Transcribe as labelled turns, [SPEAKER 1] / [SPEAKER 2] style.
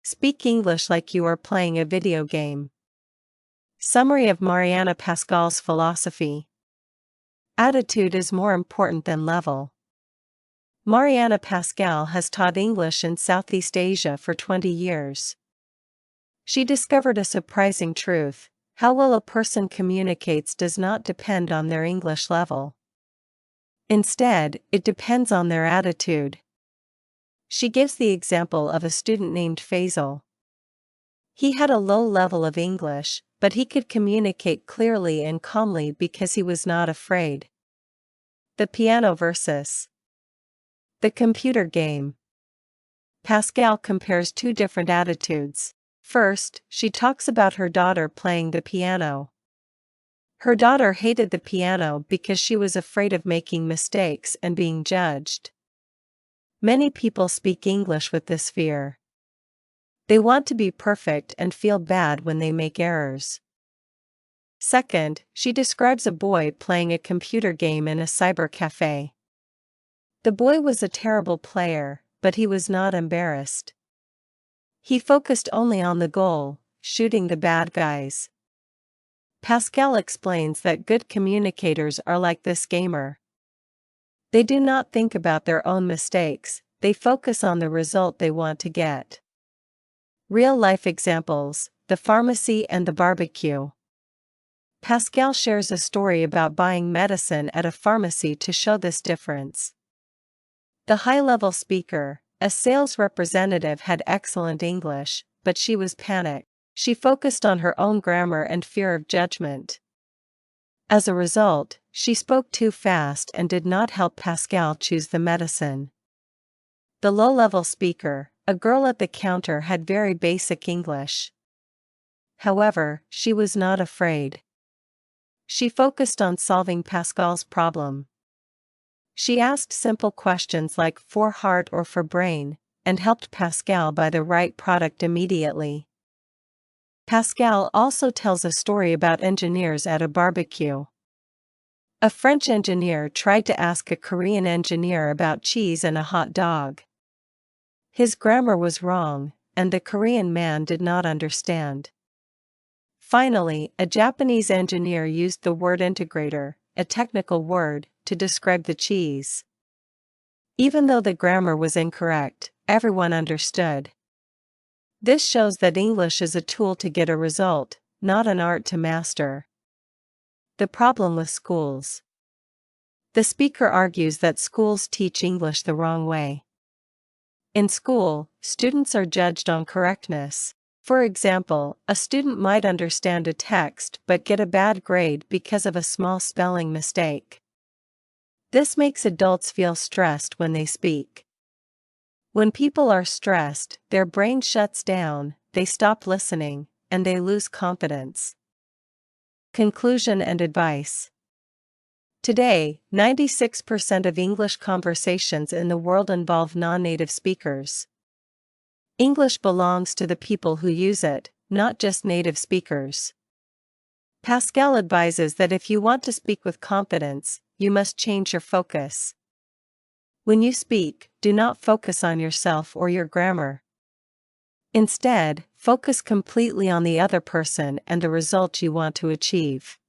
[SPEAKER 1] Speak English like you are playing a video game. Summary of Marianna Pascal's philosophy. Attitude is more important than level. Marianna Pascal has taught English in Southeast Asia for 20 years. She discovered a surprising truth: how well a person communicates does not depend on their English level. Instead, it depends on their attitude. She gives the example of a student named Faisal. He had a low level of English, but he could communicate clearly and calmly because he was not afraid. The piano versus the computer game. Pascal compares two different attitudes. First, she talks about her daughter playing the piano. Her daughter hated the piano because she was afraid of making mistakes and being judged. Many people speak English with this fear. They want to be perfect and feel bad when they make errors. Second, she describes a boy playing a computer game in a cyber cafe. The boy was a terrible player, but he was not embarrassed. He focused only on the goal, shooting the bad guys. Pascal explains that good communicators are like this gamer. They do not think about their own mistakes, they focus on the result they want to get. Real-life examples: the pharmacy and the barbecue. Pascal shares a story about buying medicine at a pharmacy to show this difference. The high-level speaker, a sales representative, had excellent English, but she was panicked. She focused on her own grammar and fear of judgment. As a result, she spoke too fast and did not help Pascal choose the medicine. The low-level speaker, a girl at the counter, had very basic English. However, she was not afraid. She focused on solving Pascal's problem. She asked simple questions like "for heart or for brain," and helped Pascal buy the right product immediately. Pascal also tells a story about engineers at a barbecue. A French engineer tried to ask a Korean engineer about cheese and a hot dog. His grammar was wrong, and the Korean man did not understand. Finally, a Japanese engineer used the word integrator, a technical word, to describe the cheese. Even though the grammar was incorrect, everyone understood. This shows that English is a tool to get a result, not an art to master. The problem with schools. The speaker argues that schools teach English the wrong way. In school, students are judged on correctness. For example, a student might understand a text but get a bad grade because of a small spelling mistake. This makes adults feel stressed when they speak. When people are stressed, their brain shuts down, they stop listening, and they lose confidence. Conclusion and advice. Today, 96% of English conversations in the world involve non-native speakers. English belongs to the people who use it, not just native speakers. Pascal advises that if you want to speak with confidence, you must change your focus. When you speak, do not focus on yourself or your grammar. Instead, focus completely on the other person and the result you want to achieve.